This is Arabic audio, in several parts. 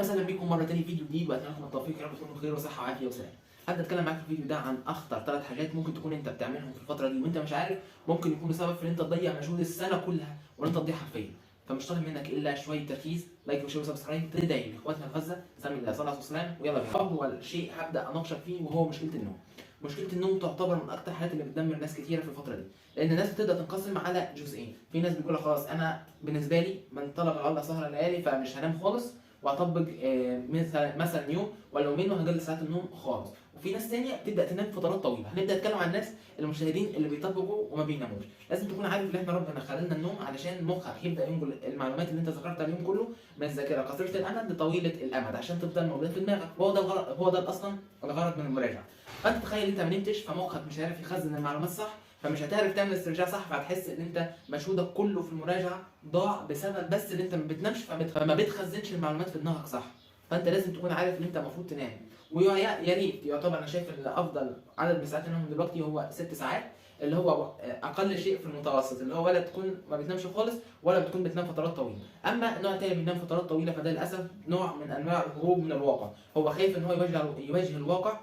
وسهلا بيكم مره تاني فيديو جديد، واتمنى لكم التوفيق يا رب تكونوا بخير وصحه وعافيه وسلام. هبدا اتكلم معاك في الفيديو ده عن اخطر 3 حاجات ممكن تكون انت بتعملهم في الفتره دي وانت مش عارف، ممكن يكونوا سبب في ان انت تضيع مجهود السنه كلها وان انت تضيع حرفيا. فمش طالب منك الا شويه تركيز، لايك وشير وسبسكرايب، تدعي لاخواتنا في غزه، سمي الله صلاه والسلام، ويلا بينا. اول شيء هبدا اناقشك فيه وهو مشكله النوم. مشكله النوم تعتبر من اكتر الحاجات اللي بتدمر ناس كتيره في الفتره دي، لان الناس بتبدا تنقسم على جزئين. في ناس بيقول لك خلاص انا بالنسبه لي من طلب العلا سهر الليالي فمش هنام خالص واطبق مثلا يوم ولا يومين وهقلل ساعات النوم خالص. وفي ناس ثانيه بتبدا تنام فترات طويله. هنبدا نتكلم عن الناس المجتهدين اللي بيطبقوا وما بيناموش. لازم تكون عارف ان احنا ربنا خلقنا النوم علشان مخك يبدا ينقل المعلومات اللي انت ذكرتها اليوم كله من الذاكره قصيره الامد لطويله الامد عشان تفضل موجوده في دماغك. هو ده الغرض، هو ده اصلا الغرض من المراجعه. فانت تخيل انت ما نمتش فمخك مش عارف يخزن المعلومات صح، فمش هتعرف تعمل استرجاع صح، فهتحس ان انت مجهودك كله في المراجعه ضاع بسبب بس ان انت ما بتنامش فما بتخزنش المعلومات في دماغك صح. فانت لازم تكون عارف ان انت المفروض تنام. ويا ريت يعتبر انا شايف ان افضل عدد من ساعات النوم دلوقتي هو 6 ساعات، اللي هو اقل شيء في المتوسط، اللي هو ولا تكون ما بتنامش خالص ولا بتكون بتنام فترات طويله. اما النوع الثاني بينام فترات طويله فده للاسف نوع من انواع الهروب من الواقع. هو خايف ان هو يواجه الواقع،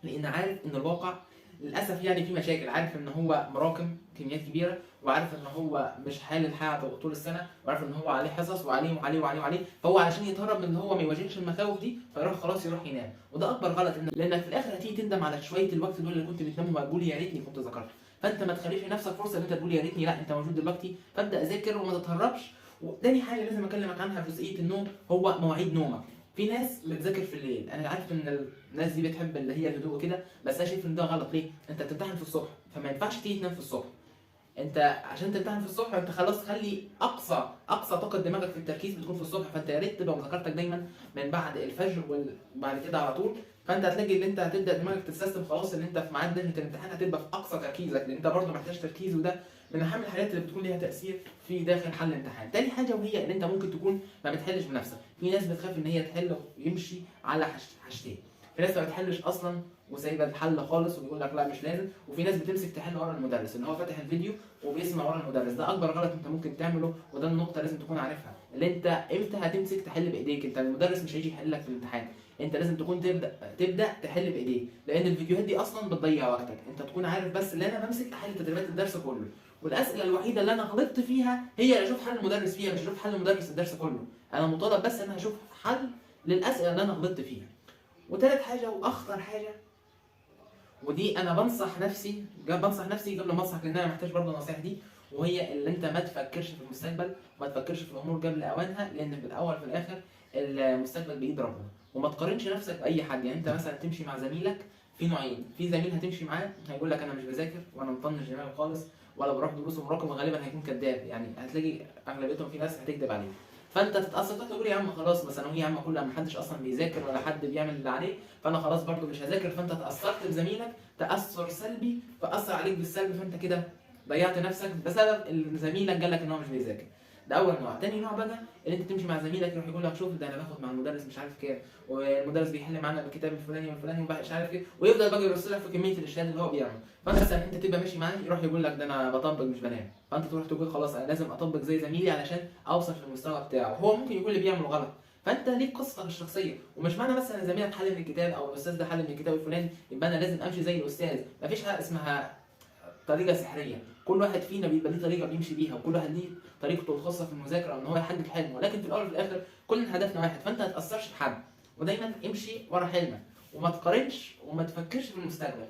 لان عارف ان الواقع للاسف يعني في مشاكل، عارف ان هو مراكم كميات كبيره، وعارف ان هو مش حال الحياه طول السنه، وعارف ان هو عليه حصص وعليه وعليه وعليه وعليه. فهو علشان يتهرب من ان هو ما يواجهش المخاوف دي فيروح خلاص يروح ينام. وده اكبر غلط، لانك في الاخر هتيجي تندم على شويه الوقت دول اللي كنت بتنام وهتقول يا ريتني كنت ذكرت. فانت ما تخليش لنفسك فرصه ان انت تقول يا ريتني، لا انت موجود دلوقتي فابدا ذاكر وما تتهربش. وتاني حاجه لازم اكلمك عنها في جزئيه النوم هو مواعيد نومك. في ناس بتذاكر في الليل، انا عارف ان الناس دي بتحب اللي هي الهدوء كده، بس انا شايف ان ده غلط. ليه؟ انت بتمتحن في الصبح فما ينفعش تيجي تنام في الصبح. انت عشان تمتحن في الصبح انت خلاص خلي اقصى طاقه دماغك في التركيز بتكون في الصبح. فانت يا ريت تبقى مذاكرتك دايما من بعد الفجر وبعد كده على طول. فانت هتلاقي ان انت هتبدا دماغك تستسلم خلاص ان انت في ميعاد لجنه الامتحان هتبقى في اقصى تركيزك، لان انت برضه محتاج تركيز، وده من اهم الحاجات اللي بتكون ليها تاثير في داخل حل الامتحان. تاني حاجه وهي ان انت ممكن تكون ما بتحلش بنفسك. في ناس بتخاف ان هي تحل ويمشي على حاجتين. في ناس ما بتحلش اصلا وسايبه الحل خالص وبيقول لك لا مش لازم. وفي ناس بتمسك تحل ورا المدرس، ان هو فاتح الفيديو وبيسمع ورا المدرس. ده اكبر غلط انت ممكن تعمله، وده النقطه لازم تكون عارفها. اللي انت امتى هتمسك تحل بايديك؟ انت المدرس مش هيجي يحل لك في الامتحان، انت لازم تكون تبدا تحل بايديك، لان الفيديوهات دي اصلا بتضيع وقتك. انت تكون عارف بس ان انا بمسك احل تدريبات الدرس كله، والاسئله الوحيده اللي انا غلطت فيها هي اللي اشوف حل المدرس فيها، مش اشوف حل المدرس الدرس كله. انا مطالب بس ان انا اشوف حل للاسئله اللي انا غلطت فيها. وثالث حاجه واخطر حاجه، ودي انا بنصح نفسي قبل ما انصحك، لان انا محتاج برضه النصيحه دي، وهي اللي انت ما تفكرش في المستقبل وما تفكرش في الامور قبل اوانها، لان في الاول في الاخر المستقبل بايد ربنا. وما تقارنش نفسك باي حد. يعني انت مثلا تمشي مع زميلك، في نوعين. في زميل هتمشي معاه هيقول لك انا مش بذاكر وانا مطنش دماغي خالص ولا بروح دروس ومراقب، وغالبا هيكون كذاب. يعني هتلاقي اغلبيتهم في ناس هتكذب عليك. فانت تتاثر تقول يا عم خلاص ما ثانويه عامه كلها ما حدش اصلا بيذاكر ولا حد بيعمل اللي عليه، فانا خلاص برضه مش هذاكر. فانت تاثرت بزميلك تاثر سلبي فاثر عليك بالسلب، فانت كده ضيعت نفسك بسبب ان زميلك قال لك ان هو مش بيذاكر. ده اول نوع. تاني نوع بقى اللي انت تمشي مع زميلك يروح يقول لك شوف ده انا باخد مع المدرس مش عارف كام، والمدرس بيحل معانا بالكتاب الفلاني والفلاني ومش عارف ايه، ويفضل بقى يرسل لك في كميه الاجتهاد اللي هو بيعمله. فانت مثلا انت تبقى ماشي معاه يروح يقول لك ده انا بطبق مش بنام، فانت تروح تقول خلاص انا لازم اطبق زي زميلي علشان اوصل في المستوى بتاعه. هو ممكن يكون اللي بيعمله غلط، فانت ليك قصتك الشخصيه. ومش معنى مثلا زميلك حل من الكتاب او الاستاذ ده حل من الكتاب الفلاني يبقى انا لازم امشي زي الاستاذ. مفيش حاجه اسمها طريقه سحريه. كل واحد فينا بيبقى ليه طريقه بيمشي بيها، وكل واحد ليه طريقته الخاصه في المذاكره او ان هو يحقق حلمه، ولكن في الاول وفي الاخر كلنا هدفنا واحد. فانت ما تاثرش بحد، ودايما امشي ورا حلمك وما تقارنش وما تفكرش في المستقبل.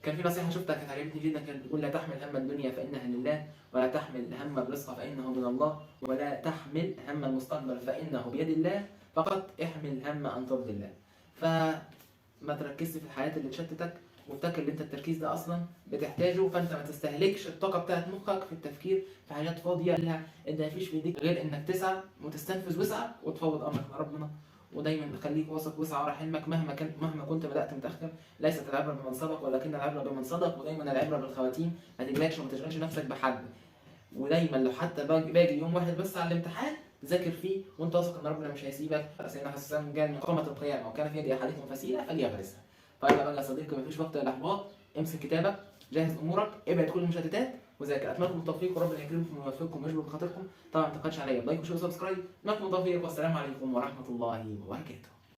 كان في نصيحه شفتها كانت عجبتني جدا، كانت بتقول لا تحمل هم الدنيا فانها لله، ولا تحمل هم الرزق فانه من الله، ولا تحمل هم المستقبل فانه بيد الله، فقط احمل هم ان ترضي الله. فما تركزش في الحياه اللي تشتتك، وافتكر ان انت التركيز ده اصلا بتحتاجه. فانت ما تستهلكش الطاقه بتاعت مخك في التفكير في حاجات فاضيه لها انت مفيش في ايديك غير انك تسعى وتستنفذ وسعى وتفوض امرك لربنا. ودايما خليك واثق واسعى ورا حلمك مهما كنت بدات متاخر. ليست العبره بمن سبق ولكن العبره بمن صدق، ودايما العبره بالخواتيم. ما تجلكش وما تشغلش نفسك بحد، ودايما لو حتى باقي يوم واحد بس على الامتحان ذاكر فيه وانت واثق ان ربنا مش هيسيبك. سيدنا حسان قال من قامت القيامه وكان في يد احدكم فسيله فليغرسها. فيلا بقى يا صديقي مفيش وقت للاحباط، امسك كتابك، جهز امورك، ابعد كل المشتتات، وذاكر. اتمنى لكم التوفيق وربنا يكرمكم ويوفقكم ويجبر بخاطركم. طبعا ما تبخلش عليا بلايك وشير وسبسكرايب. اتمنى لكم التوفيق والسلام عليكم ورحمه الله وبركاته.